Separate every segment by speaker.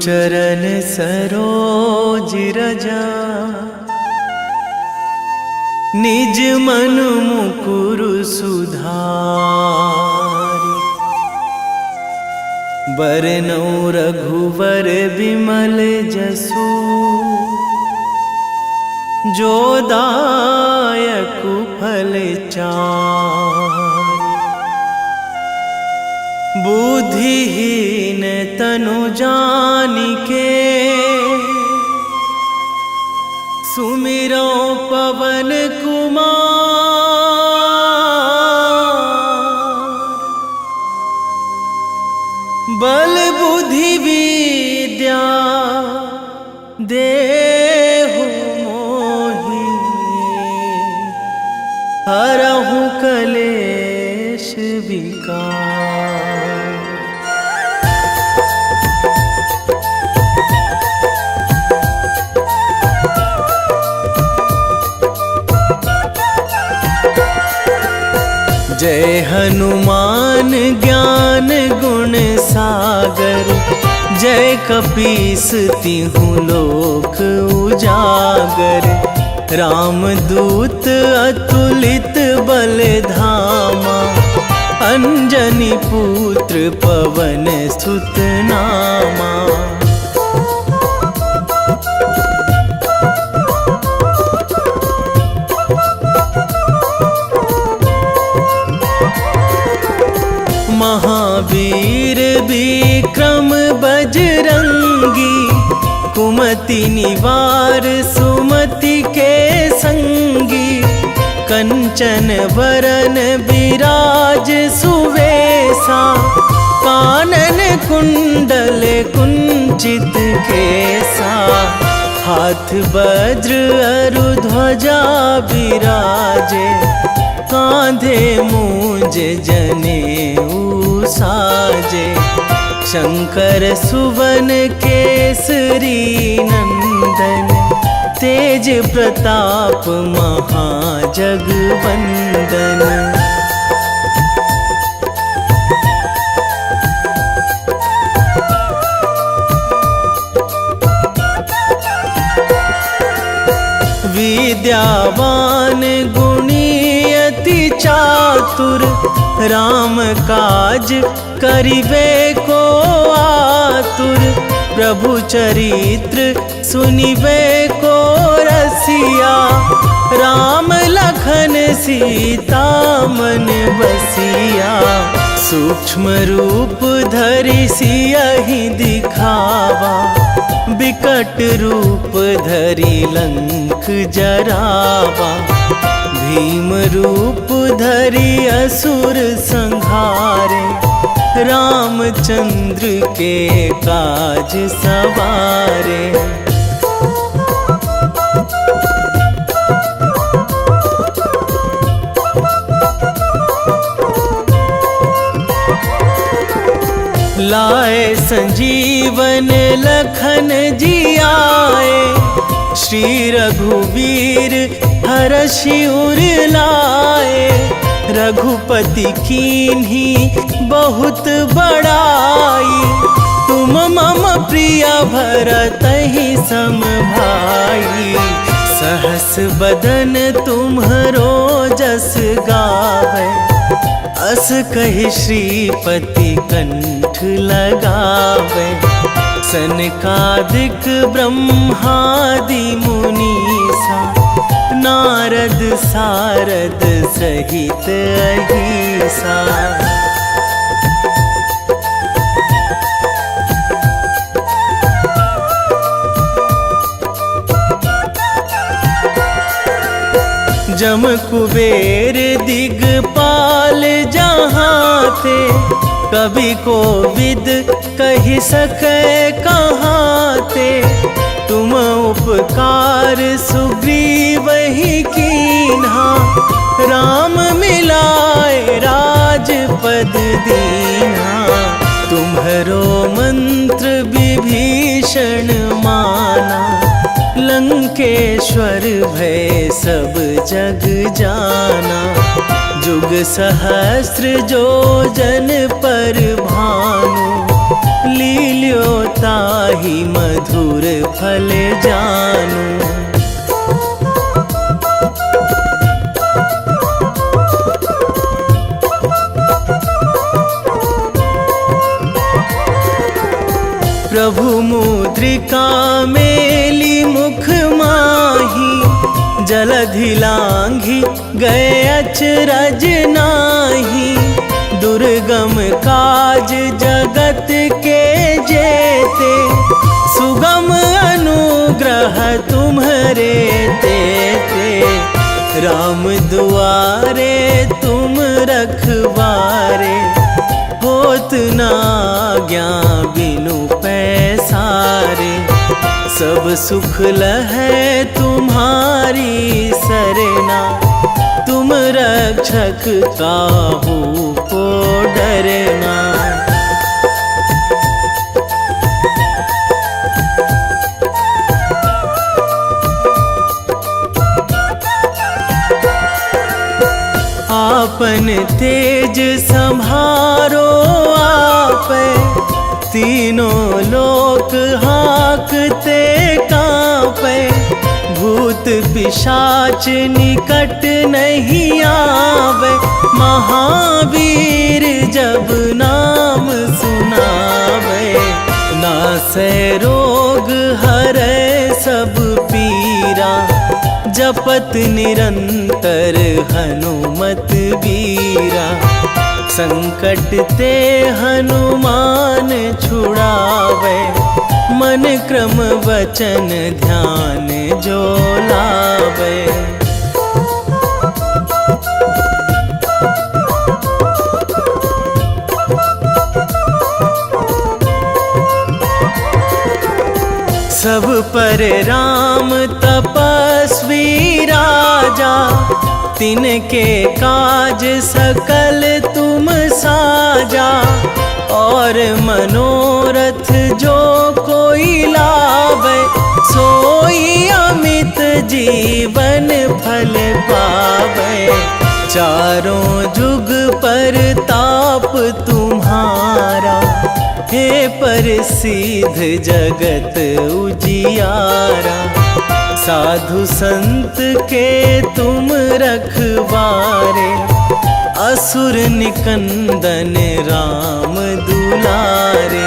Speaker 1: चरण सरोज रजा, निज मन मुकुर सुधारि। बरनौ रघुवर बिमल जसु, जो दायक फल चारि। बुद्धिहीन तनु जानिके, सुमिरो पवन कुमार। बल बुद्धि विद्या देहु मोहि, हरहु कलेश विकार। जय हनुमान ज्ञान गुण सागर, जय कपीस तिहु लोक उजागर। रामदूत अतुलित बल धामा, अंजनी पुत्र पवन सुत नामा। महावीर विक्रम बजरंगी, कुमति निवार सुमति के संगी। कंचन वरन विराज सुवेशा, कानन कुंडल कुंचित केसा। हाथ वज्र अरु ध्वजा विराजे, कांधे मूंज जनेऊ साजे। शंकर सुवन केसरी नंदन, तेज प्रताप महाजगवंदन। विद्यावान गुणी अति चातुर, राम काज करिबे को आतुर। प्रभु चरित्र सुनिबे को रसिया, राम लखन सीता मन बसिया। सूक्ष्म रूप धरि सियहि दिखावा, बिकट रूप धरि लंक जरावा। भीम रूप धरि असुर संहारे, रामचंद्र के काज सवारे। लाए संजीवन लखन जियाए, श्री रघुवीर हरषि उर लाए। रघुपति कीन्ही बहुत बड़ाई, तुम मम प्रिय भरतहि सम भाई। सहस बदन तुम्हरो जस गावै, अस कहि श्रीपति कंठ लगावै। सनकादिक ब्रह्मादि मुनीसा, नारद सारद सहित अहिसा। जम कुबेर दिगपाल जहाँ थे, कवि कोविद कहि सकै कहाँ ते। तुम उपकार सुग्रीवहि कीन्हा, राम मिलाए राजपद दीन्हा। तुम्हरो मंत्र विभीषण माना, लंकेश्वर भय सब जग जाना। जुग सहस्र जो जन पर भानु, लील्यो ताहि मधुर फल जानू। प्रभु मुद्रिका मेली मुख माही, जलधि लांघी गए अचरज नाही। दुर्गम काज जगत के जेते, सुगम अनुग्रह तुम्हरे तेते। राम दुआरे तुम रखवारे, होत ना आज्ञा बिनु पैसारे। सब सुख लहै तुम्हारी सरना, तुम रक्षक काहू को डरना। आपन तेज संभारो आपै, तीनों लोक हाकते कांपै। भूत पिशाच निकट नहीं आवे, महावीर जब नाम सुनावे। नासै रोग हरै सब पीरा, जपत निरंतर हनुमत बीरा। संकट ते हनुमान छुड़ावे, मन क्रम वचन ध्यान जो लावे। सब पर राम तपस्वी राजा, तिनके काज सकल तुम साजा। और मनोरथ जो कोई लावे, सोई अमित जीवन फल पावे। चारों जुग पर ताप तुम्हारा, हे प्रसिद्ध जगत उजियारा। साधु संत के तुम रखवारे, असुर निकंदन राम दुलारे।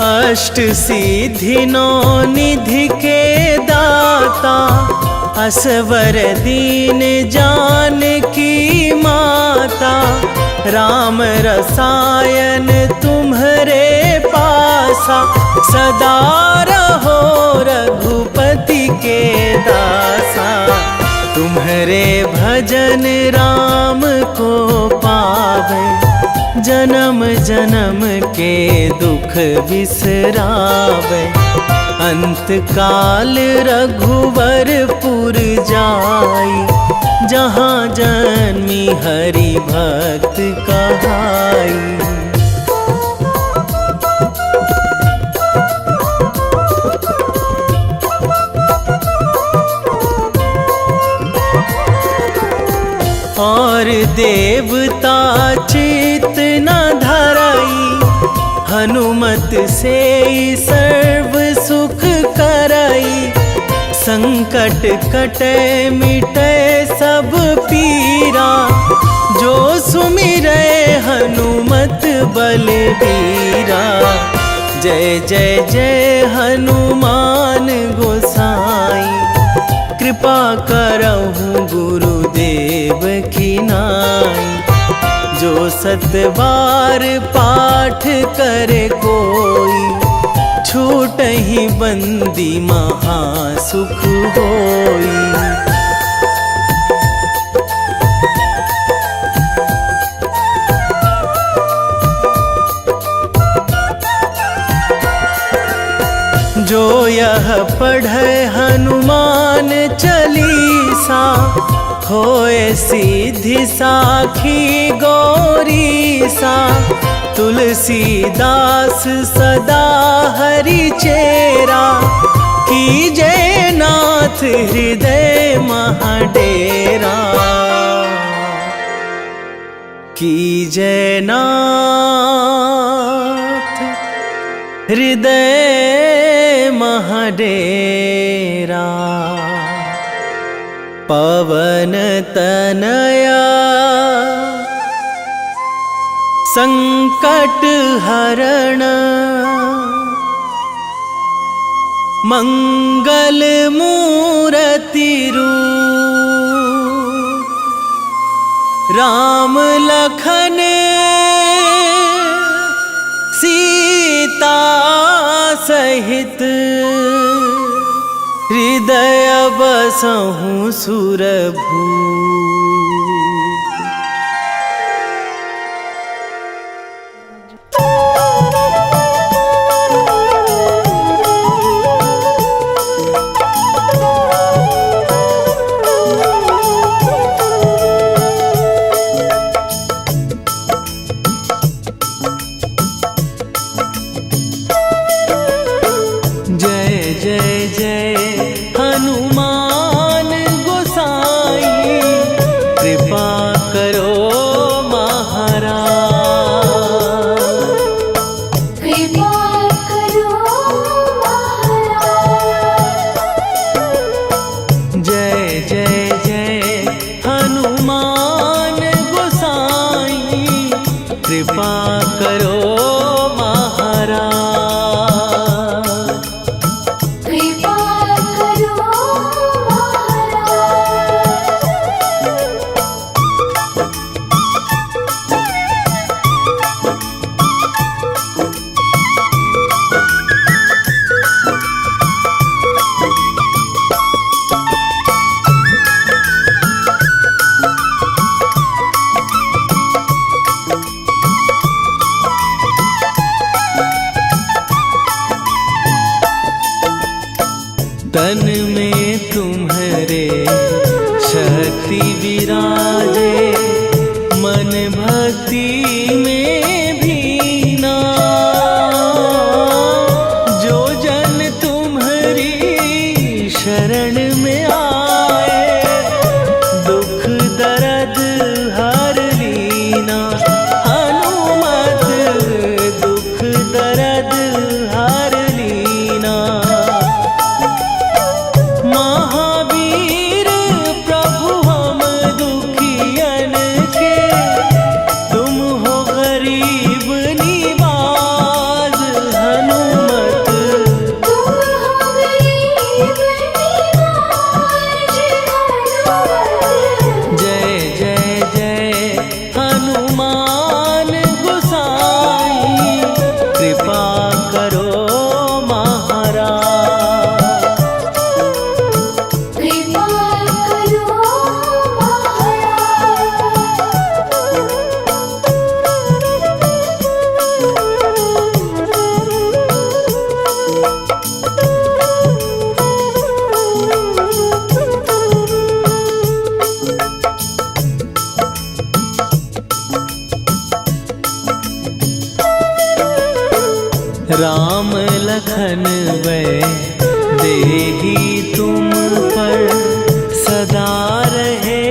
Speaker 1: अष्ट सिद्धि नौ निधि के दाता, असवर दीन जानकी माता। राम रसायन तुम्हरे पासा, सदा रहो रघुपति के दासा। तुम्हरे भजन राम को पावे, जन्म जन्म के दुख बिसरावे। अंत काल रघुवरपुर जाई, जहाँ जन्मी हरि भक्त कहाई। और देवता चित न धराई, हनुमत से सर्व सुख कराई। संकट कटे मिटे सब पीरा, जो सुमिरै हनुमत बलबीरा। जय जय जय हनुमान गोसाई, कृपा करहु गुरुदेव की नाई। जो सतबार पाठ करे कोई, छूटहि बंदी महासुख होई। जो यह पढ़े हनुमान चालीसा, होए सीधी साखी गौरी सा। तुलसीदास सदा हरि चेरा, कीजे नाथ हृदय महाडेरा। कीजे नाथ हृदय महाडेरा। पवन तनया संकट हरण, मंगल मूर्ति रूप। राम लखन सीता सहित, हृदय बसहु सुरभूप। कृपा करो महाराज।
Speaker 2: कृपा करो
Speaker 1: तन में तुम्हारे शक्ति विराजे, मन भक्ति में भीना। जो जन तुम्हारी शरण में आए, दुख दर्द हर लीना। हनुमत दुख दर्द हर लीना। महावीर प्रभु हम दुखियन के, तुम हो गरीब निवाज। हनुमत
Speaker 2: तुम हो गरीब निवाज।
Speaker 1: जय जय जय हनुमान गोसाई, कृपा करो महाराज।
Speaker 2: कृपा करो
Speaker 1: राम लखन वै देही तुम पर, सदा रहे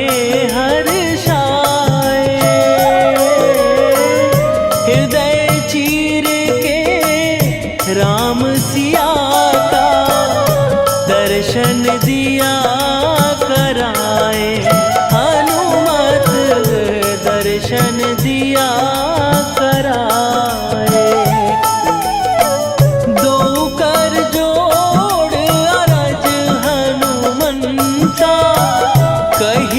Speaker 1: हर्षाए। हृदय चीर के राम सिया का, दर्शन दिया कराए। हनुमत दर्शन दिया कराए। दो कर जोड़ अरज हनुमंता, कही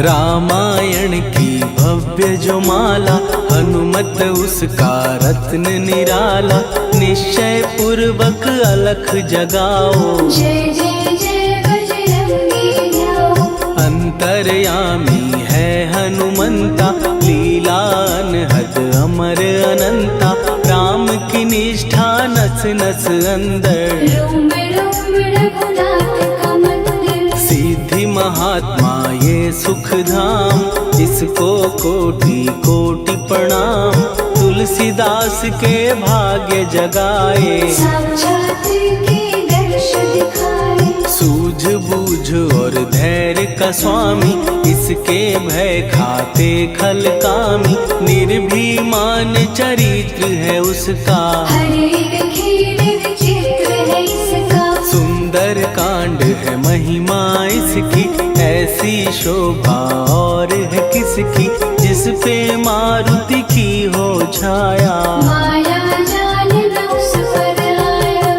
Speaker 1: रामायण की भव्य जो माला, हनुमत उसका रत्न निराला। निश्चय पूर्वक अलख जगाओ,
Speaker 2: जय जय जय बजरंगी ध्याओ।
Speaker 1: अंतर्यामी है हनुमंता, लीला अनहद अमर अनंता। राम की निष्ठा नस नस अंदर,
Speaker 2: रोम रोम रघुनाथ का मंदिर।
Speaker 1: सिद्धि महात्मा ये सुख धाम, इसको कोटि कोटि प्रणाम। तुलसीदास के भाग्य जगाए,
Speaker 2: साक्षात के दर्श दिखाए।
Speaker 1: सूझ बूझ और धैर्य का स्वामी, इसके भय खाते खल कामी। निर्भीमान चरित्र है उसका,
Speaker 2: हर एक खेल विचित्र है इसका।
Speaker 1: सुंदर कांड है महिमा इसकी। ऐसी शोभा और है किसकी, जिस पे मारुति की हो छाया।
Speaker 2: माया जाल न उस पर आया।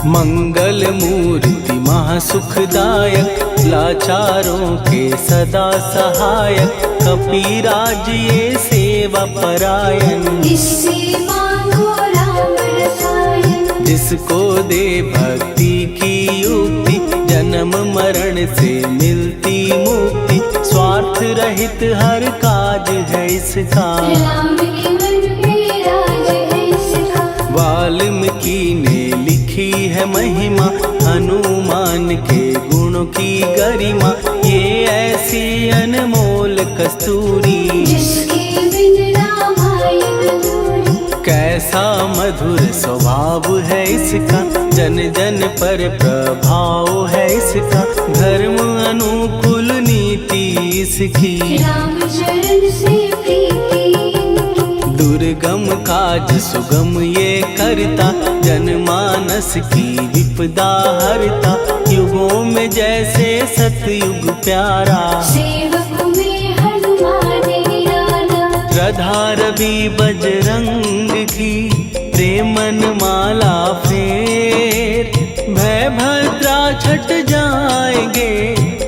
Speaker 1: मंगल मूर्ति महासुखदायक, लाचारों के सदा सहायक। कपीराज ये सेवा परायण,
Speaker 2: इससे मांगो राम रसायन।
Speaker 1: जिसको दे भक्ति की युक्ति, जन्म मरण से मिलती मुक्ति। स्वार्थ रहित हर काज है इसका,
Speaker 2: राम के मन में राज है इसका।
Speaker 1: वाल्मीकि ने लिखी है महिमा, हनुमान के गुणों की गरिमा। ये ऐसी अनमोल कस्तूरी,
Speaker 2: जिसके बिन रामायण अधूरी।
Speaker 1: कैसा मधुर स्वभाव है इसका, जन जन पर प्रभाव है इसका। धर्म अनुकूल नीति इसकी,
Speaker 2: राम चरण से प्रीति इनकी।
Speaker 1: दुर्गम काज सुगम ये करता, जनमानस की विपदा हरता। युगों में जैसे सतयुग प्यारा,
Speaker 2: सेवक में हनुमान निराला।
Speaker 1: श्रद्धा रवि बजरंग की, प्रेमन माला फेर। भय भद्रा छट जाएंगे,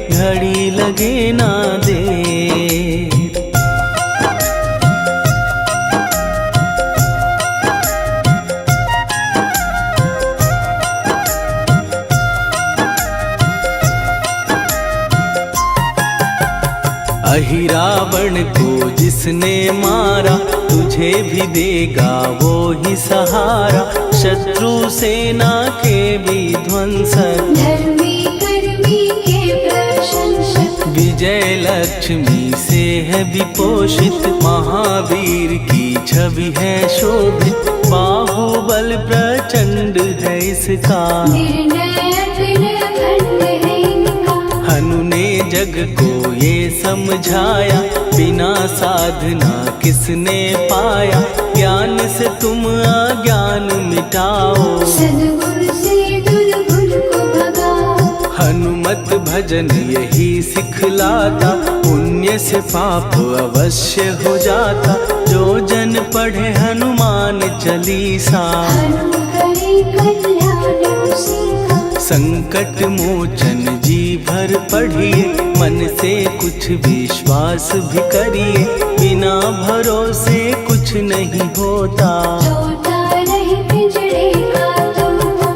Speaker 1: घड़ी लगे ना देर। अहिरावण को जिसने मारा, तुझे भी देगा वो ही सहारा। शत्रु सेना के विध्वंसक,
Speaker 2: धर्मी कर्मी के प्रशंसक।
Speaker 1: विजय लक्ष्मी से है विपोषित। महावीर की छवि है शोभित, बाहुबल प्रचंड है इसका।
Speaker 2: निर्णय अखंड है इनका।
Speaker 1: हनु ने जग को ये समझाया, बिना साधना किसने पाया। ज्ञान से तुम अज्ञान मिटाओ,
Speaker 2: सद्गुण से दुर्गुण को भगाओ।
Speaker 1: हनुमत भजन यही सिखलाता, पुण्य से पाप अवश्य हो जाता। जो जन पढ़े हनुमान चालीसा,
Speaker 2: हनु करे कल्याण उसी का।
Speaker 1: संकट मोचन जी भर पढ़िए, मन से कुछ विश्वास भी करिए। बिना भरोसे कुछ नहीं होता,
Speaker 2: छोटा रहे पिंजरे का तोता।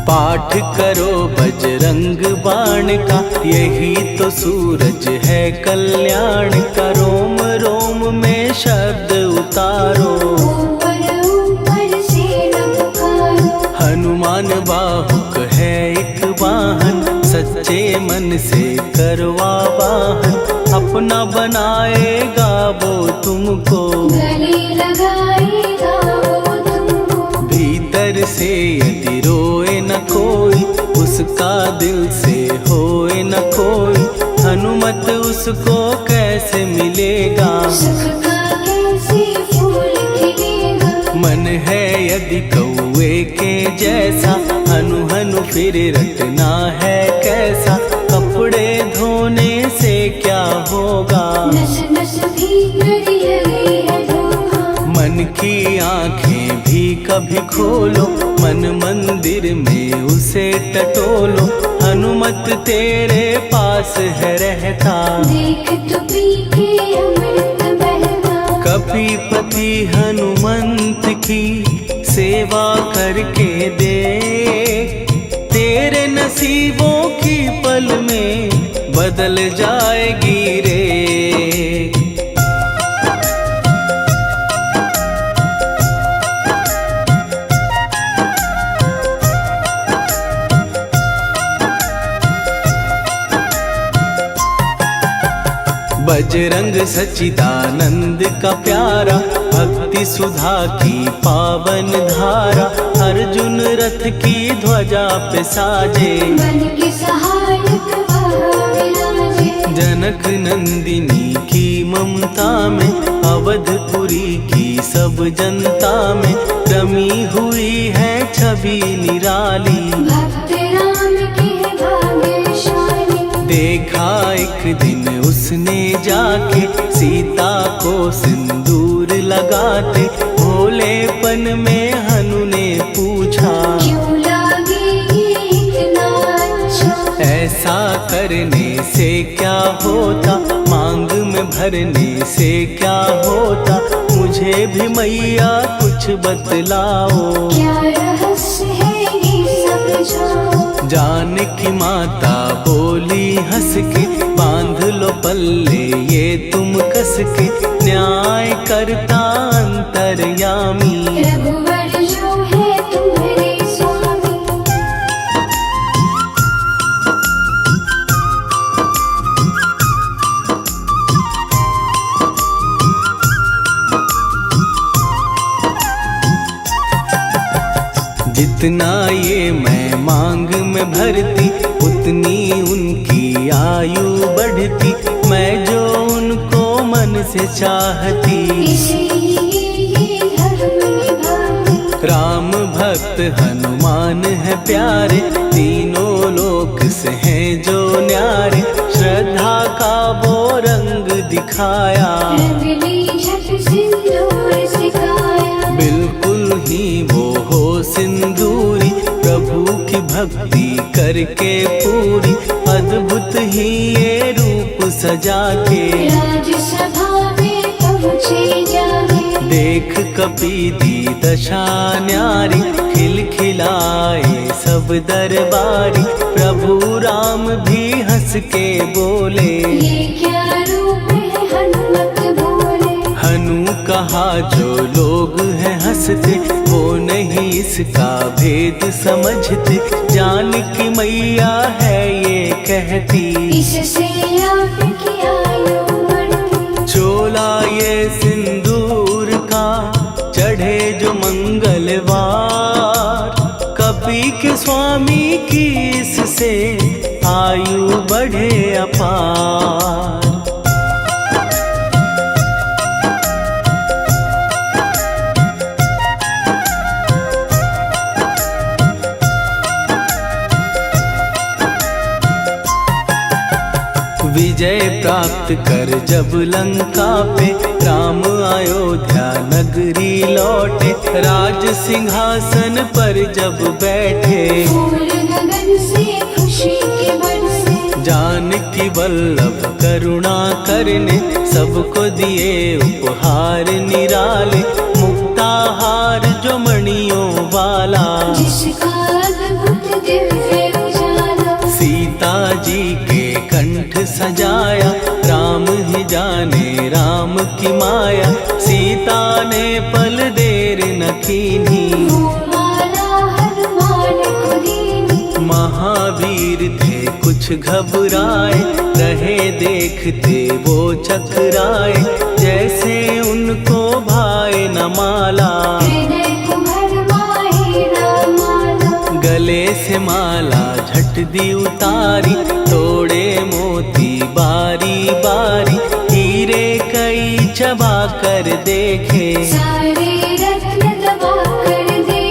Speaker 1: पाठ करो बजरंग बाण का, यही तो सूरज है कल्याण का। रोम रोम में शब्द उतारो,
Speaker 2: ऊपर ऊपर से न पुकारो।
Speaker 1: हनुमान बाहुक है एक वाहन, सच्चे मन से करवा वाहन। अपना बनाएगा वो तुमको,
Speaker 2: गले लगाएगा वो तुमको।
Speaker 1: भीतर से यदि रोए न कोई, उसका दिल से होए न कोई। हनुमत उसको कैसे मिलेगा,
Speaker 2: सुख का कैसे
Speaker 1: यदि कौए के जैसा हनु हनु फिर रटना है कैसा। कपड़े धोने से क्या होगा,
Speaker 2: नस नस भीतर लगी है धोखा।
Speaker 1: मन की आंखें भी कभी खोलो, मन मंदिर में उसे टटोलो। हनुमत तेरे पास है रहता,
Speaker 2: देख तो पी के अमृत बहता।
Speaker 1: कपीपति हनुमंत की सेवा करके दे, तेरे नसीबों की पल में बदल जाएगी रे। बजरंग सच्चिदानंद का प्यारा, भक्ति सुधा की पावन धारा। अर्जुन रथ की ध्वजा पे साजे,
Speaker 2: बन के सहायक वहाँ विराजे।
Speaker 1: जनक नंदिनी की ममता में, अवधपुरी की सब जनता में रमी हुई है छवि निराली।
Speaker 2: भक्त राम के भाग्यशाली,
Speaker 1: देखा एक दिन उसने जाके सीता को सिंदूर लगाते। भोलेपन में हनु ने पूछा,
Speaker 2: क्यों लागेगी इतना अच्छा।
Speaker 1: ऐसा करने से क्या होता, मांग में भरने से क्या होता। मुझे भी मैया कुछ बतलाओ,
Speaker 2: क्या रहस्य है ये समझाओ।
Speaker 1: जानकी माता बोली हंस के, बांध लो पल्ले ये तुम कस के। न्याय करता अंतर्यामी,
Speaker 2: रघुवर जो है तुम्हारे स्वामी।
Speaker 1: जितना ये मैं मांग में भरती, उतनी उनकी आयु बढ़ती। मैं जो उनको मन से चाहती,
Speaker 2: इसलिए ये धर्म निभाती।
Speaker 1: राम भक्त हनुमान है प्यारे, तीनों लोक से हैं जो न्यारे। श्रद्धा का वो रंग दिखाया,
Speaker 2: रंगली झट सिंदूर सिखाया।
Speaker 1: बिल्कुल ही वो हो सिंदूरी, प्रभु की भक्ति करके पूरी। अद्भुत ही ये रूप सजा के,
Speaker 2: राजसभा में पहुँचे जाके।
Speaker 1: देख कपीदी दशा न्यारी, खिलखिलाए सब दरबारी। प्रभु राम भी हंस के बोले,
Speaker 2: ये क्या रूप है हनुमत बोले।
Speaker 1: हनु कहा जो लोग हैं हंसते, वो नहीं इसका भेद समझते। जानकी मैया है ये कहती,
Speaker 2: इससे आपकी आयु बढ़ती।
Speaker 1: चोला ये सिंदूर का चढ़े जो मंगलवार। कपी के स्वामी की इससे आयु बढ़े अपार। विजय प्राप्त कर जब लंका पे, राम अयोध्या नगरी लौटे। राज सिंहासन पर जब बैठे,
Speaker 2: फूल गगन से खुशी के बरसे।
Speaker 1: जानकी वल्लभ करुणा करने, सबको दिए उपहार निराले। मुक्ताहार जो मणियों वाला,
Speaker 2: जिसका अद्भुत दिव्य उजाला।
Speaker 1: सीता जी के कंठ सजाया, राम ही जाने राम की माया। सीता ने पल देर न कीन्ही,
Speaker 2: वो माला हनुमान को दीनी।
Speaker 1: महावीर थे कुछ घबराए, रहे देखते वो चकराए। जैसे उनको भाए न माला,
Speaker 2: हृदय को भरमाए न माला।
Speaker 1: गले से माला झट दी उतारी, तोड़े मोती बारी बारी। हीरे कई चबा कर देखे,
Speaker 2: सारे रत्न दबा कर दे।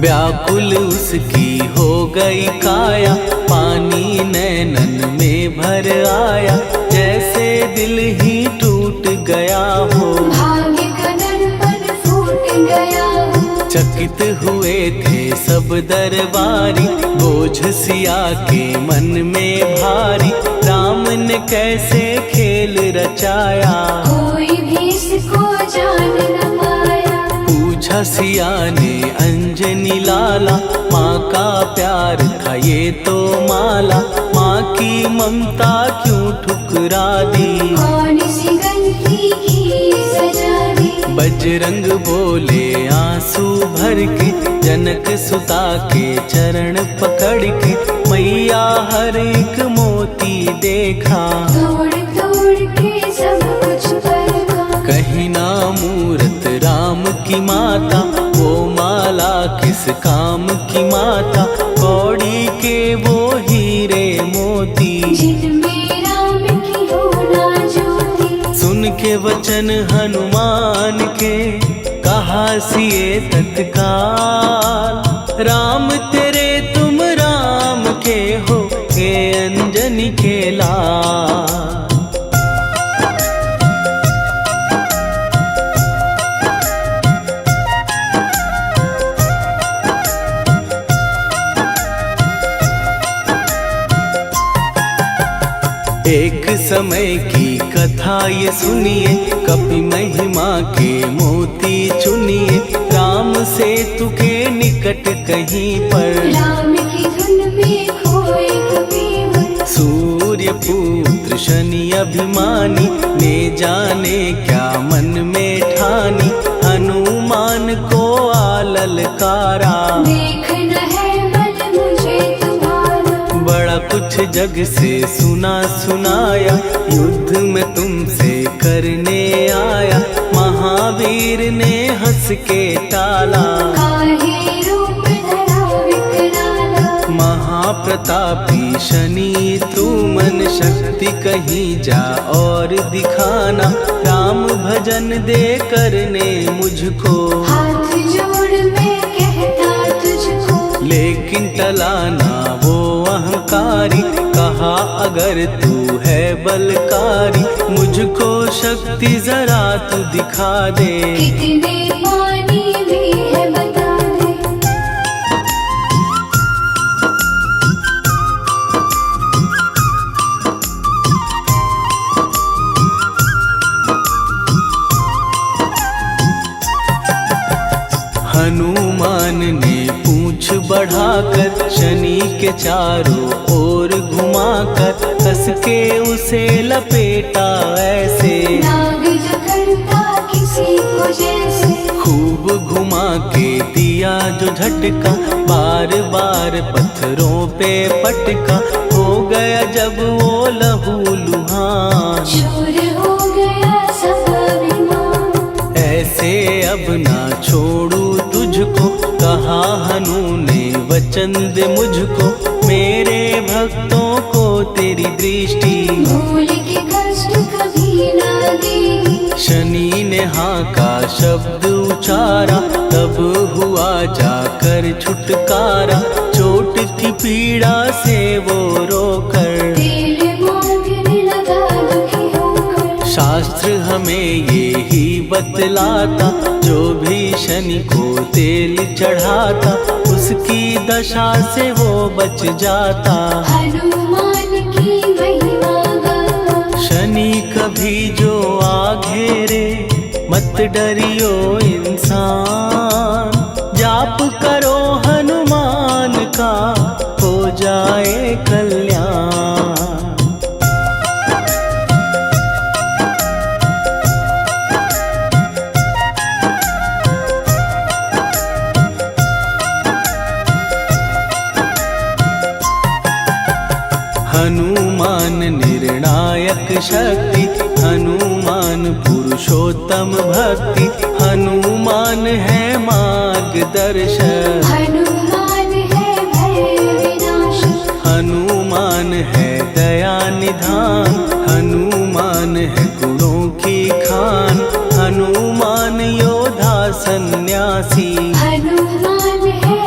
Speaker 1: व्याकुल उसकी हो गई काया, पानी नैनन में भर आया, जैसे दिल ही टूट गया हो।
Speaker 2: भाग्य का दर्पण फूट गया हो।
Speaker 1: चकित हुए थे सब दरबारी, बोझ सिया के मन में भारी, राम ने कैसे खेल रचाया,
Speaker 2: कोई भी इसको जान न पाया।
Speaker 1: पूछा सिया ने अंजनी लाला, माँ का प्यार था ये तो माला, माँ की ममता क्यों ठुकरा दी,
Speaker 2: कौन सी गलती की सजा दी।
Speaker 1: बजरंग बोले आंसू भर के, जनक सुता के चरण पकड़ के, मैया हर एक मोती देखा,
Speaker 2: तोड़ तोड़ के सब कुछ परखा।
Speaker 1: कहीं ना मूरत राम की माता, वो माला किस काम की माता, कौड़ी के वो हीरे मोती,
Speaker 2: जिनमें राम की हो ना ज्योति।
Speaker 1: सुन के वचन हनुमान के, कहा सिए तत्काल, राम तेरे तुम राम के हो, के अंजनी के लाल। एक समय की कथा ये सुनिए, कपि महिमा के मोती चुनिए, राम सेतु के निकट कहीं पर,
Speaker 2: राम की धुन में खोए कबीर।
Speaker 1: सूर्य पुत्र शनि अभिमानी, ने जाने क्या मन में ठानी, हनुमान को आललकारा,
Speaker 2: देखना है बल मुझे तुम्हारा।
Speaker 1: बड़ा कुछ जग से सुना सुनाया, युद्ध में तुमसे करने आया, महावीर ने हंस के टाला,
Speaker 2: काहे रूप धरा विकराला।
Speaker 1: महाप्रतापी शनि तू मन शक्ति कहीं जा और दिखाना, राम भजन दे करने मुझको,
Speaker 2: हाथ जोड़ मैं कहता तुझको।
Speaker 1: लेकिन टलाना वो अहंकारी, कहा अगर तू है बलकारी, मुझको शक्ति जरा तू दिखा दे,
Speaker 2: कितने पानी भी है बता दे।
Speaker 1: हनुमान ने पूंछ बढ़ाकर, शनि के चारों ओर घुमाकर, कस के उसे लपेटा ऐसे,
Speaker 2: नाग जो करता किसी को जैसे।
Speaker 1: खूब घुमा के दिया जो झटका, बार बार पत्थरों पे पटका, हो गया जब वो लहू लुहान,
Speaker 2: चूर हो गया सब अभिमान।
Speaker 1: ऐसे अब ना छोड़ू तुझको, कहा हनु ने वचन दे मुझको, मेरे भक्तों को तेरी दृष्टि,
Speaker 2: भूल के कष्ट कभी ना देगी।
Speaker 1: शनि ने हाँ का शब्द उचारा, तब हुआ जाकर छुटकारा, चोट की पीड़ा से वो रोकर,
Speaker 2: तेल मांगने लगा दुखी होकर।
Speaker 1: शास्त्र हमें ये ही बतलाता, जो भी शनि को तेल चढ़ाता, उसकी दशा से वो बच जाता,
Speaker 2: हनुमान की महिमा गाता।
Speaker 1: शनि कभी जो आ घेरे, मत डरियो इंसान, जाप करो हनुमान का, हो जाए कल्याण। हनुमान निर्णायक शक्ति, हनुमान पुरुषोत्तम भक्ति, हनुमान है मार्गदर्शक,
Speaker 2: हनुमान है भय विनाशक।
Speaker 1: हनुमान है दया निधान, हनुमान है गुणों की खान, हनुमान योद्धा सन्यासी,
Speaker 2: हनुमान है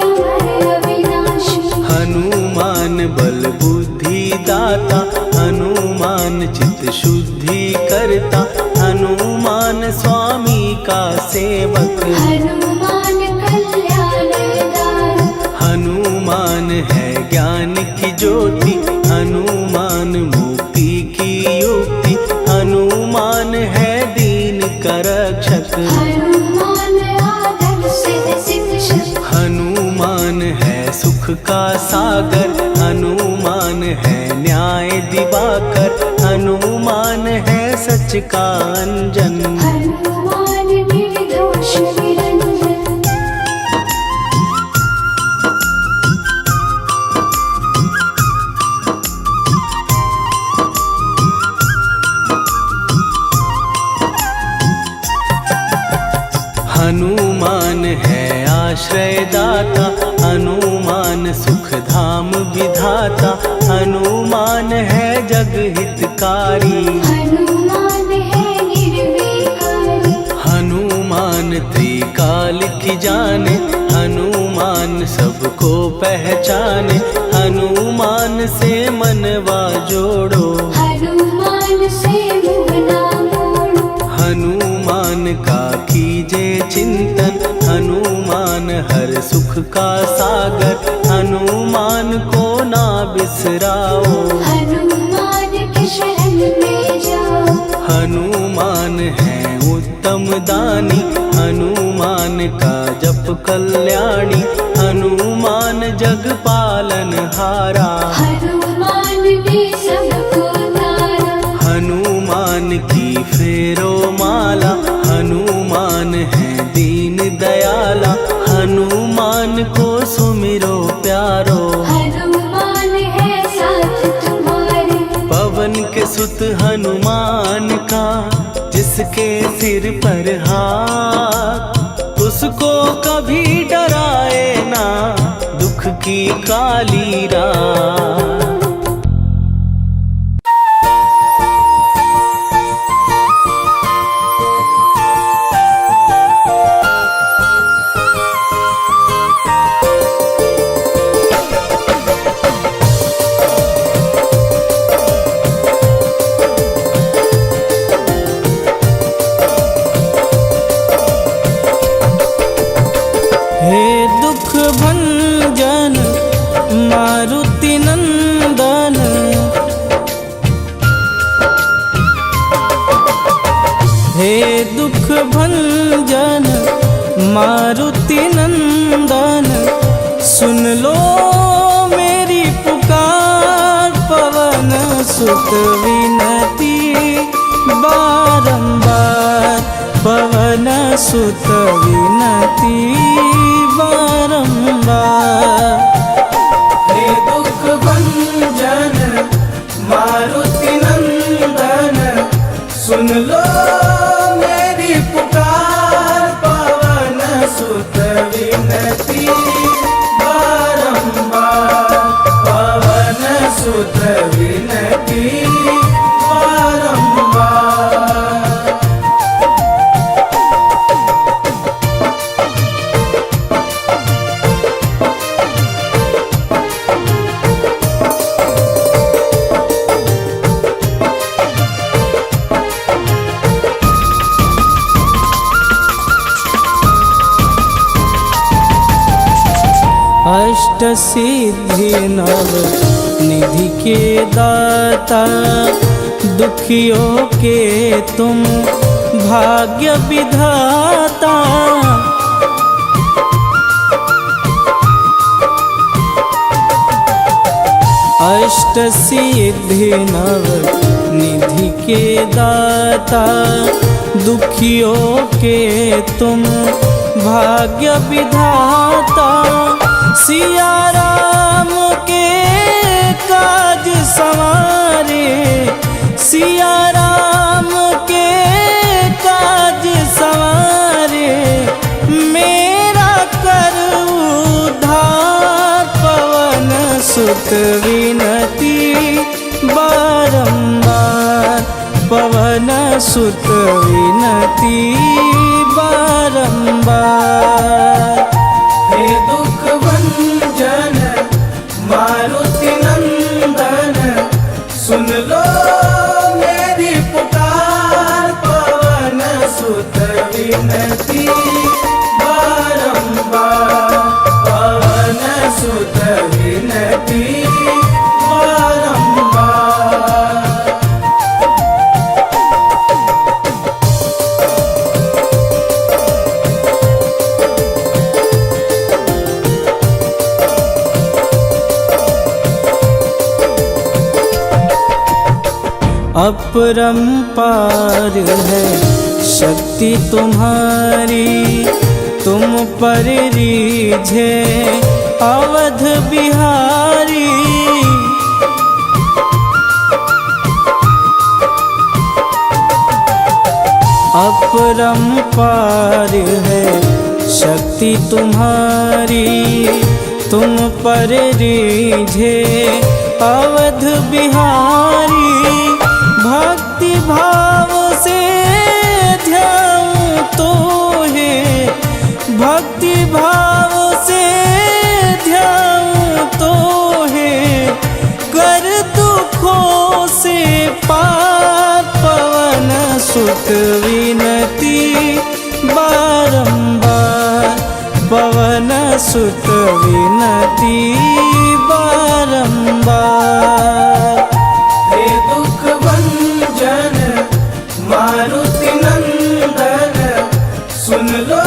Speaker 1: सेवक।
Speaker 2: हनुमान कल्याणदार,
Speaker 1: हनुमान है ज्ञान की ज्योति, हनुमान मुक्ति की युक्ति, हनुमान है दीन का रक्षक।
Speaker 2: हनुमान आदर्श शिक्षक,
Speaker 1: हनुमान है सुख का सागर, हनुमान है न्याय दिवाकर, हनुमान है सच का अंजन।
Speaker 2: हनुमान निर्दोष निरंजन,
Speaker 1: हनुमान है आश्रय दाता, हनुमान सुख धाम विधाता, हनुमान है जग हितकारी।
Speaker 2: हनुमान है निर्विकारी,
Speaker 1: हनुमान त्रिकाल की जाने, हनुमान सबको पहचाने, हनुमान से मनवा जोड़ो।
Speaker 2: हनुमान से मुँह ना मोड़ो,
Speaker 1: हनुमान का कीजे चिंतन, हनुमान हर सुख का सागर, हनुमान को ना बिसराओ।
Speaker 2: हनुमान के शरण में जाओ।
Speaker 1: हनुमान है उत्तम दानी, हनुमान का जप कल्याणी, हनुमान जग पालन हारा।
Speaker 2: हनुमान ने सबको तारा,
Speaker 1: हनुमान की फेरो माला, हनुमान है दीन दयाला, हनुमान को सुमिरो प्यारो।
Speaker 2: हनुमान है साथ तुम्हारे,
Speaker 1: पवन के सुत हनुमान का, जिसके सिर पर हाथ, उसको कभी डराए ना दुख की काली रात। हे दुख भंजन मारुति नंदन, हे दुख भंजन मारुति नंदन, सुन लो मेरी पुकार, पवन सुत विनती बारंबार, पवन सुत विनती बारंबार। हे दुख भंजन मारुति नंदन, सुन लो मेरी पुकार, पवन सुत विनती बारंबार, पवन सुत विनती बारंबार। अष्ट सिद्धि नव निधि के दाता, दुखियों के तुम भाग्य विधाता। अष्ट सिद्धि नव निधि के दाता, दुखियों के तुम भाग्य विधाता। सिया राम के काज सवारे, सिया राम के काज सवारे, मेरा कर उद्धार, पवन सुत विनती बारंबार, पवन सुत विनती बारंबार। हे दुख भंजन मारुति नंदन, सुन लो मेरी पुकार, पवन सुत विनती अपरंपार है शक्ति तुम्हारी, तुम पर रीझे अवध बिहारी। अपरंपार है शक्ति तुम्हारी, तुम पर रीझे अवध बिहारी। भक्ति भाव से ध्याऊं तो है, भक्ति भाव से ध्याऊं तो है, कर दुखों से पार पवन सुत विनती बारंबार, पवन सुत विनती बारंबार।
Speaker 3: हे दुख भंजन मारुति नंदन, सुन लो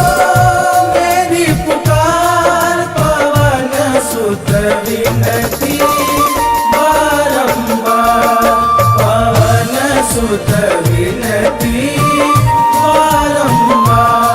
Speaker 3: मेरी पुकार, पवन सुत विनती बारंबार, पवन सुत विनती बारंबार।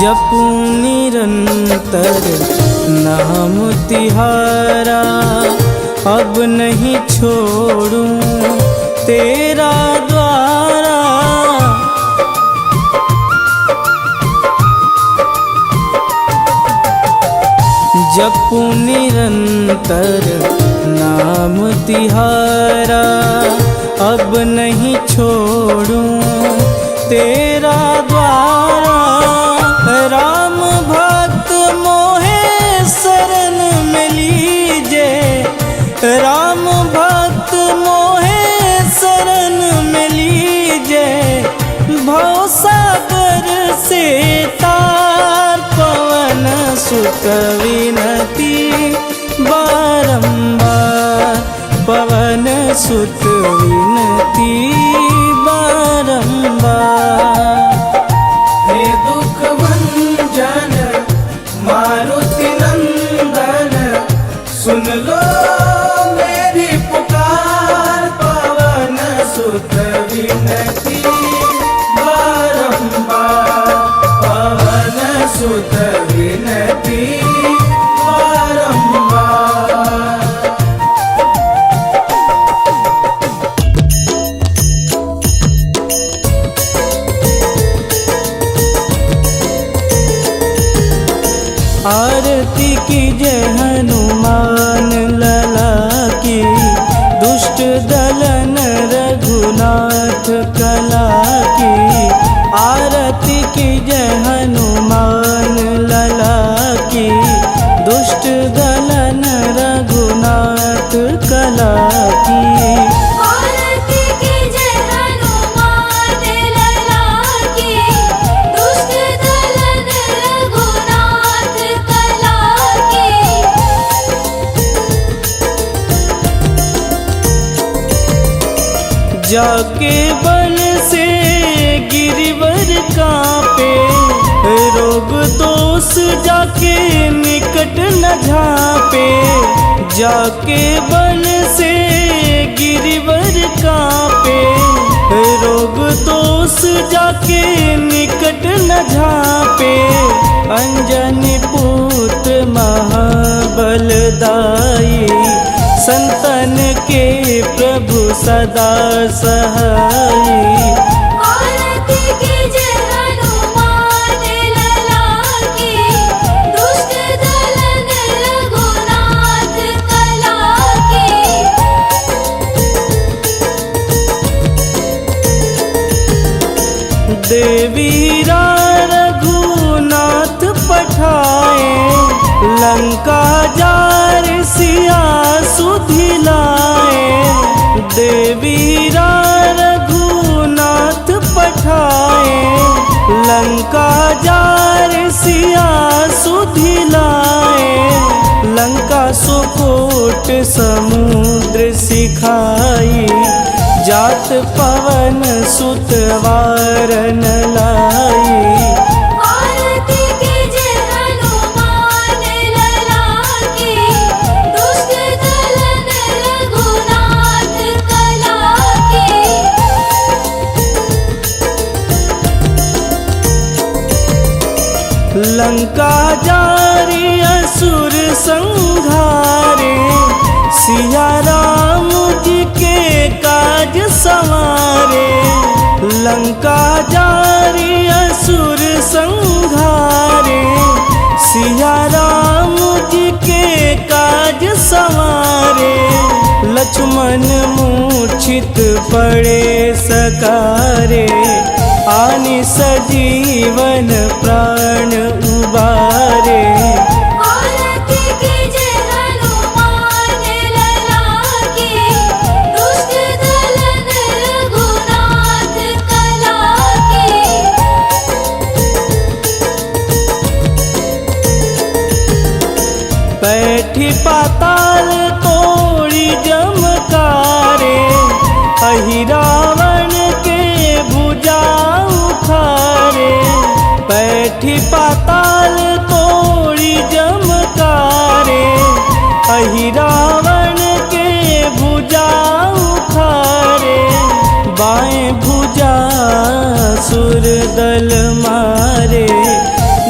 Speaker 1: जपूं निरंतर नाम तिहारा, अब नहीं छोड़ूं तेरा द्वारा। जपूं निरंतर नाम तिहारा, अब नहीं छोड़ूं तेरा द्वारा। राम भक्त मोहे शरण में लीजे, राम भक्त मोहे शरण में लीजे। भवसागर से तार पवन सुत विनती बारंबार, पवन सुत विनती बारंबार।
Speaker 3: हे दुख भंजन मारुति नंदन, सुन लो मेरी पुकार, पवन सुत विनती बारंबार, पवन सुत विनती बारंबार।
Speaker 1: आरती की जय हनुमान लला की, दुष्ट दलन रघुनाथ कला की। आरती की जय हनुमान लला की, दुष्ट दलन रघुनाथ कला की।
Speaker 2: आरती की जय हनुमान लला की, दुष्ट दलन रघुनाथ कला की।
Speaker 1: जाके बल से गिरिवर कांपे, रोग दोष जाके निकट न झांपे। जाके बल से गिरिवर कांपे, रोग दोष जाके निकट न झांपे। अंजनी पुत्र महाबलदाई, संतन के प्रभु सदा सहाई।
Speaker 2: आरती की जय हनुमान लला की, दुष्ट दलन रघुनाथ कला की।
Speaker 1: देवीरा रघुनाथ पठाए, लंका जार सिया सुधिलाए। देवीरा रघुनाथ पठाए, लंका जार सिया सुधिलाए। सुकूट समुद्र सिखाई, जात पवन सुत वारन लाई।
Speaker 2: आरती कीजे हनुमान लला की, दुष्ट दलन रघुनाथ कला की।
Speaker 1: लंका जारी असुर संहारे, सिया राम जी के काज संवारे। लंका जारी असुर संहारे, सिया राम जी के काज संवारे। लक्ष्मण मूर्छित पड़े सकारे, आनि सजीवन प्राण उबारे।
Speaker 2: आरती कीजे हनुमान लला की, दुष्ट दलन रघुनाथ कला की।
Speaker 1: बैठी पाताल तोड़ी जमकारे, अहि रावण के भुजा उखारे। बैठी पाताल तोड़ी जमकारे, अहि रावण के भुजा उखारे। बाएं भुजा सुर दल मारे,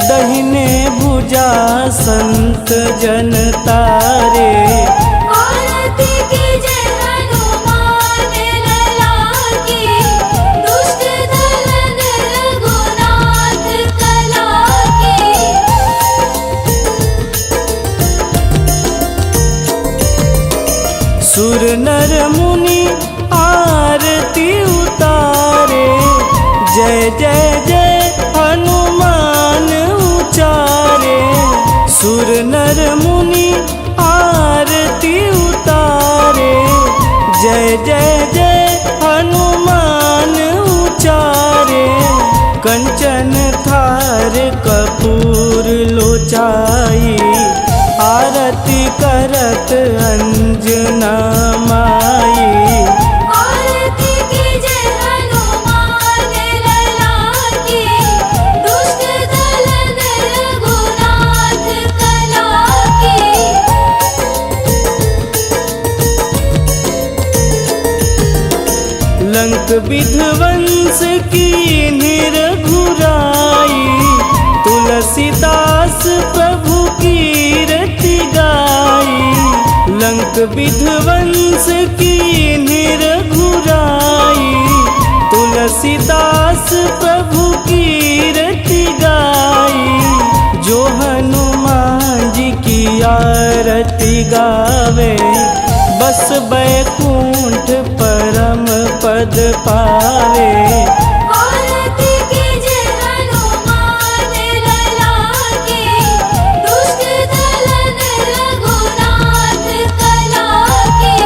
Speaker 1: दहिने भुजा संत जन तारे।
Speaker 2: आरती कीजे हनुमान लला की, दुष्ट दलन रघुनाथ कला की।
Speaker 1: सुर नर मुनि आरती उतारे, जय जय जय हनुमान उचारे। सुर नर मुनि आरती उतारे, जय जय जय हनुमान उचारे। कंचन थार कपूर लोचाई, आरती करत अंजना माई।
Speaker 2: आरती कीजे हनुमान लला की, दुष्ट दलन रघुनाथ कला की।
Speaker 1: लंक विध्वंस की निरघुराई, तुलसीदास प्रभु कीरति गाई। लंक विध्वंस की निरघुराई, तुलसीदास प्रभु कीरति गाई। जो हनुमान जी की आरती गावे, बस बैकुंठ परम पद पावे।
Speaker 2: आरती कीजे हनुमान लला की, दुष्ट दलन रघुनाथ कला की।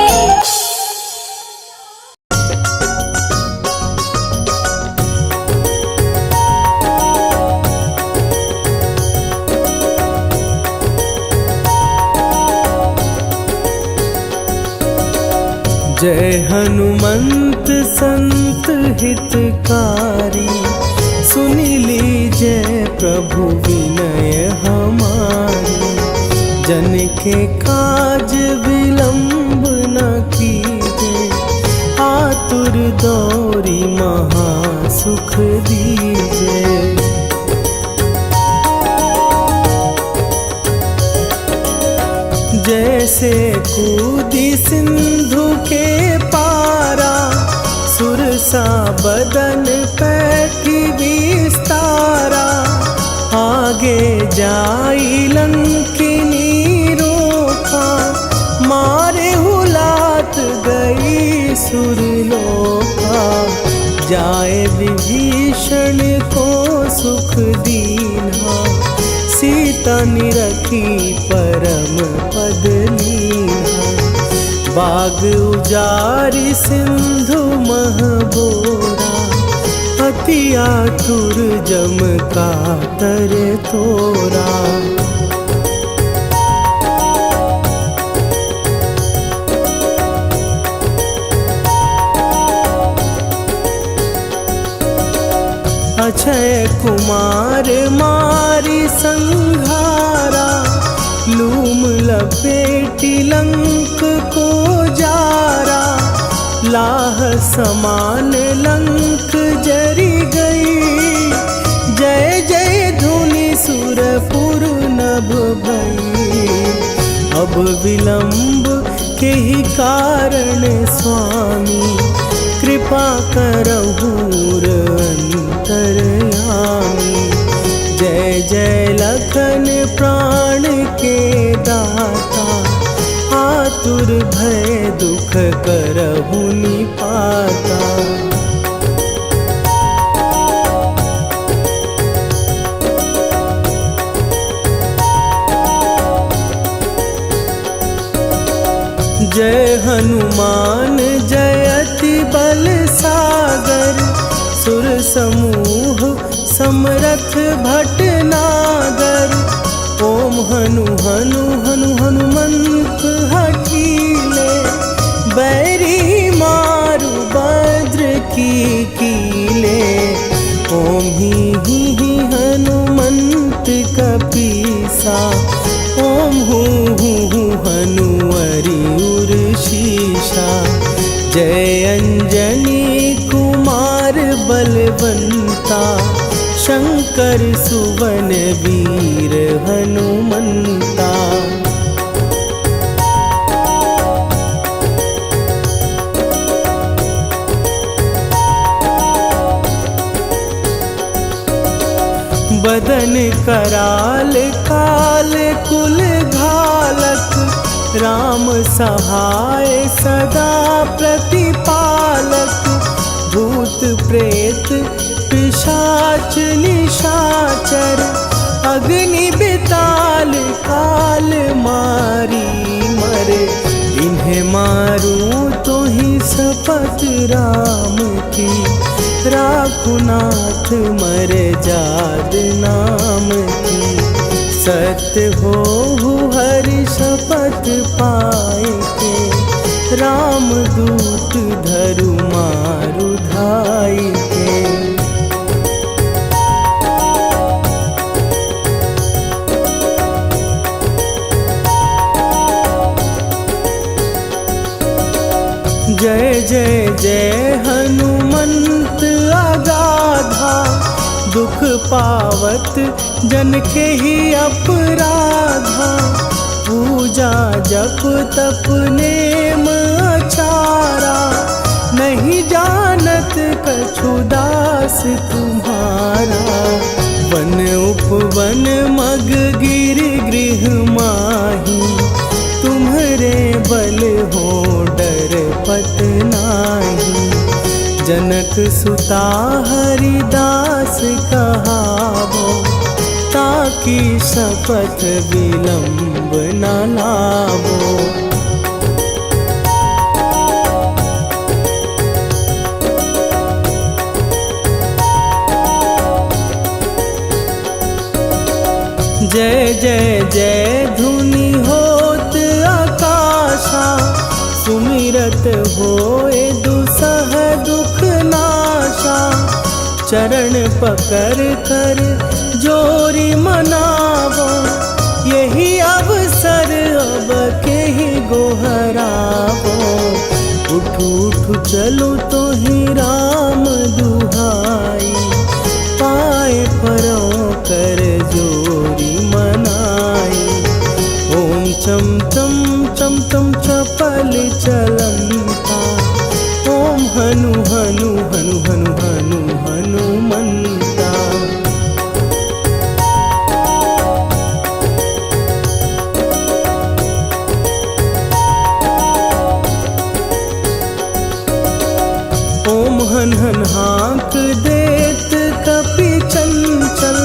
Speaker 1: जय हनुमंत संत हितकारी, सुनी लीजय प्रभु विनय हमारी। जन के काज विलंब न कीजे, आतुर दौरी महा सुख दीजे। जैसे कूदी सिंधु के पारा, सुरसा बदन पैठी विस्तारा। आगे जाई लंकिनी रोका, मारे हुलात गई सुरलोका। जाए विभीषण को सुख दीन्हा, सीता निरखी परम पद लीन्हा। बाग उजारि सिंधु मह बोरा, अति आतुर जम कातर तोरा। अक्षय कुमार मारी संहारा, लूम लपेटी लंक को जारा, लाह समान लंक जरी गई। जय जय धुनि सुरपुर नभ भई, अब विलंब के ही कारण स्वामी, कृपा करहु अंतरयामी। जय जय लखन प्राण के दाता, आतुर भय दुख करहु निपाता। जय हनुमान जयति बल सागर, सुर समूह समरथ भटनागर। ओम हनु हनु हनु हनुमंत हठीले, बैरी मारु भद्र की कीले। ओम ही हनुमंत कपीसा, ओम हूँ हनुवरि उर शीशा। जय अंजनी कुमार बलवंता, शंकर सुवन वीर हनुमंता। बदन कराल काल कुल घालक, राम सहाय सदा प्रतिपालक। भूत प्रेत पिशाच निशाचर, अग्नि बिताल काल मारी मरे। इन्हें मारूं तो ही शपथ राम की, राखुनाथ मर जाद नाम की। सत्य हो हरि शपथ पाए के, राम दूत धरु मारु धाई के। जय जय जय हनुमंत अगाधा, दुख पावत जन के ही अपराधा। पूजा जप तप नेम अचारा, नहीं जानत कछु दास तुम्हारा। वन उपवन मग गिर गृह माही, तुम्हरे बल हो डर पत नाही। जनक सुता हरिदास कहावो, ताकि शपथ विलंब न लावो। जय जय जय धुनि होत आकाशा, सुमिरत होए दुसह दुख नाशा। चरण पकड़ कर जोरी मनावो, यही अवसर अब के ही गोहरावो। उठू उठू चलो तो ही राम दुहाई, पाए परों कर जोरी मनाई। ओम चम चम चम चम चपल चलंता, ओम हनु हनु हनु हनु हनु हनुमंता। ओम हन हन हाँक देत कपि चंचल,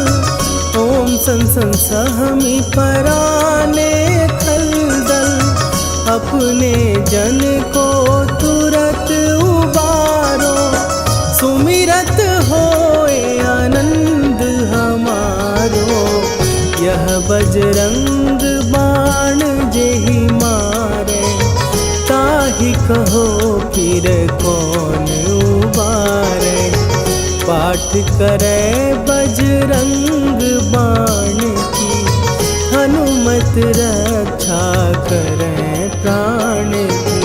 Speaker 1: ओम सन सन सहमी पराने खलदल। अपने जन को तुरत उबारो, सुमिरत होए आनंद हमारो। यह बजरंग बाण जेहि मारे, ताहि कहो फिर कौन उबारे। पाठ करे बजरंग बाण की, हनुमत रक्षा करे प्राण की।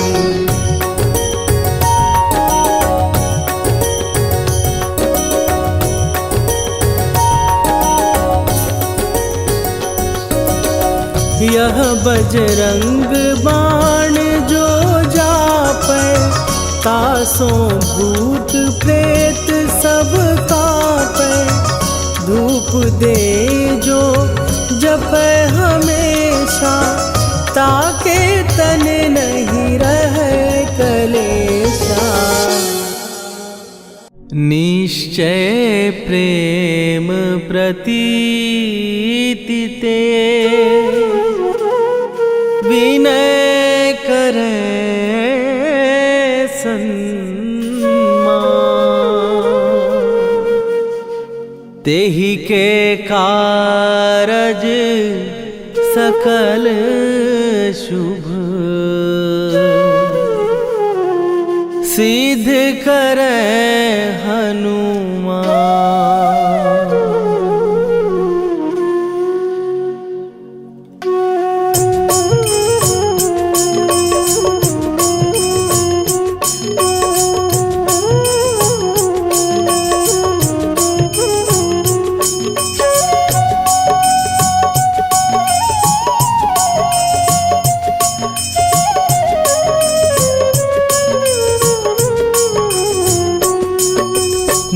Speaker 1: यह बजरंग बाण जो जापै, तासों भूत प्रेत सब कापै। धूप दे जो जपै हमेशा, ताके तन नहीं रहे कलेशा। निश्चय प्रेम प्रतीति ते, विनय करे सन्मान। तेहि के कारज सकल शुभ, सिद्ध करे हनुमान।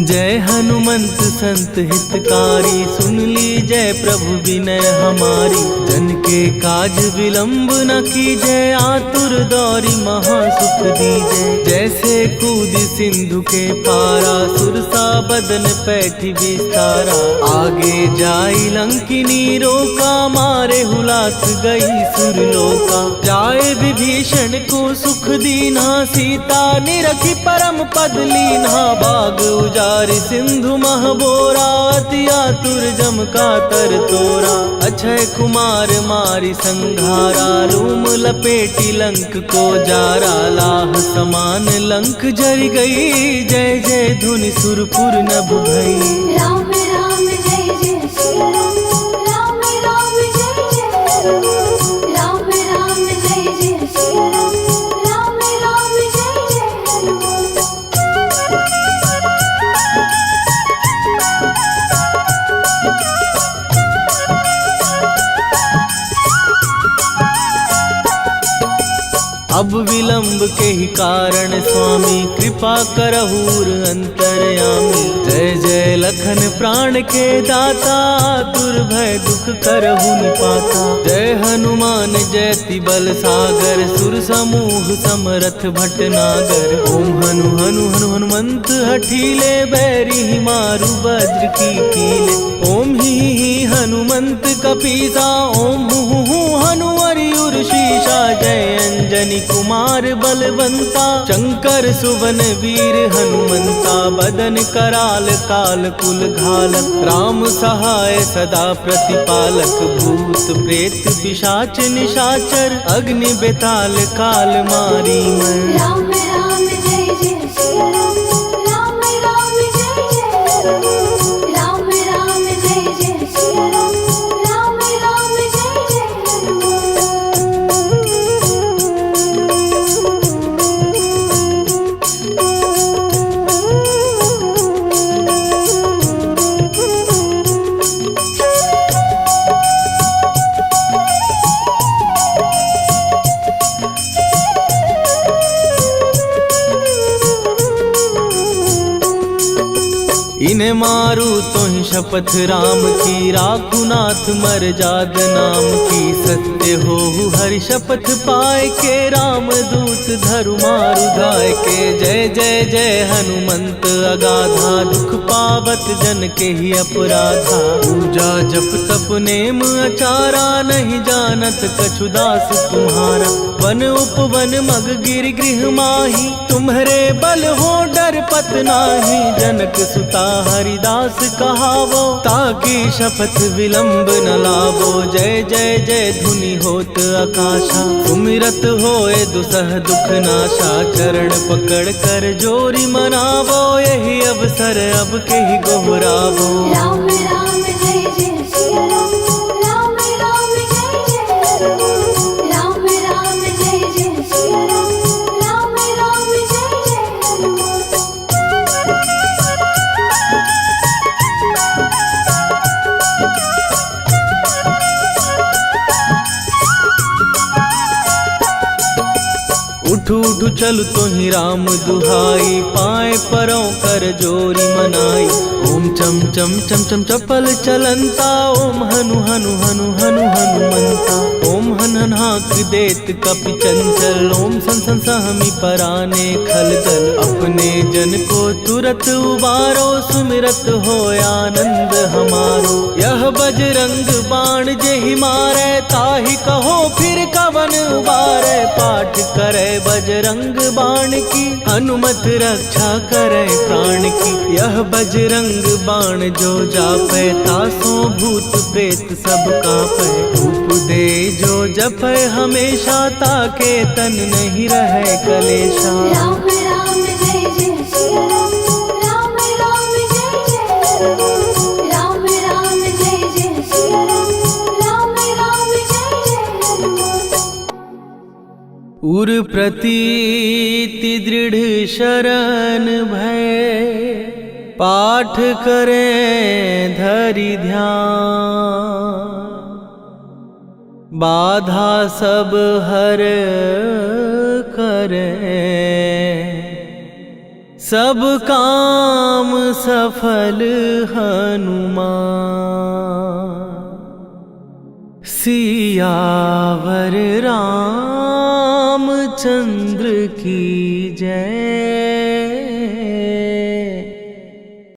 Speaker 1: जय हनुमंत संत हितकारी, सुन लीजय प्रभु विनय हमारी। जन के काज विलंब न कीजय, आतुर दौरी महासुख दीजय। जैसे कूद सिंधु के पारा, सुरसा बदन पैठी विस्तारा। आगे जाई लंकिनी रोका, मारे हुलाक गई सुरलोका। जाए विभीषण को सुख दीना, सीता निरखी परम पद लीना। बाग उजारि सिंधु महबोरा, अति आतुर जम का तर तोरा। अक्षय कुमार मारी संघारा, लूम लपेटी लंक को जारा। लाह समान लंक जर गई, जय जय धुनि सुरपुर नभ भई।
Speaker 2: राम राम जय जय श्री राम, राम राम जय जय राम। राम राम जय जय श्री राम, राम राम जय जय राम।
Speaker 1: अब विलंब के ही कारण स्वामी, कृपा करहूर अंतरयामी। जय जय लखन प्राण के दाता, दुर्भय दुख करहु निपाता। जय हनुमान जयति बल सागर, सुर समूह समरथ भटनागर। ओम हनु हनु हनु हनुमंत हठीले, बैरी मारु वज्र की कीले। ओम ही हनुमंत कपीसा, ओम हु हनुमरि उर्शीषा। जय अंजनी कुमार बलवंता, शंकर सुवन वीर हनुमंता। बदन कराल काल कुल घालक, राम सहाय सदा प्रतिपालक। भूत प्रेत पिशाच निशाचर, अग्नि बेताल काल मारी मर।
Speaker 2: राम राम जय जय श्री राम, राम राम जय जय राम। राम राम जय जय श्री राम, राम राम जय जय राम।
Speaker 1: इन्हें मारू तो ही शपथ राम की, राखू नाथ मर जाद नाम की। सत्य हो हरि शपथ पाए के, राम दूत धरु मारु धाय के। जय जय जय हनुमंत अगाधा, दुख पावत जन के ही अपराधा। पूजा जप तप नेम अचारा, नहीं जानत कछु दास तुम्हारा। वन उपवन मग गिर गृह माही, तुम्हारे बल हो डर पत नाही। जनक सुता हरिदास कहावो, ताकि शपथ विलंब न लावो। जय जय जय धुनि होत आकाशा, सुमिरत होए दुसह दुख नाशा। चरण पकड़ कर जोरी मनावो, यही अब अवसर अब के ही गोहरावो।
Speaker 2: राम राम जय जय सिया राम, राम राम जय जय राम, राम राम जय जय सिया राम, राम राम जय जय राम।
Speaker 1: उठू उठू चलु तो ही राम दुहाई, पाए परों कर जोरी मनाई। ओम चम चम चम चम चपल चलंता, ओम हनु हनु हनु हनु हनुमंता। ओम हन हन हाक देत कपि चंचल, ओम सन सन सहमी पराने खलदल। अपने जन को तुरत उबारो, सुमिरत हो आनंद हमारो। यह बजरंग बाण जेहि मारे, ताहि कहो फिर कवन उबारे। पाठ करे बजरंग बाण की, हनुमत रक्षा करे प्राण की। यह बजरंग बाण जो जापै, तासो भूत प्रेत सब कापै। धूप दे जो जपै हमेशा, ताके तन नहीं रहे कलेशा।
Speaker 2: राम राम जय जय सिया राम, राम राम जय जय राम, राम राम जय जय सिया राम, राम राम जय जय राम।
Speaker 1: उर प्रतीति दृढ़ शरण भय, पाठ करें धरि ध्यान। बाधा सब हर करें, सब काम सफल हनुमान। सियावर रामचंद्र की जय।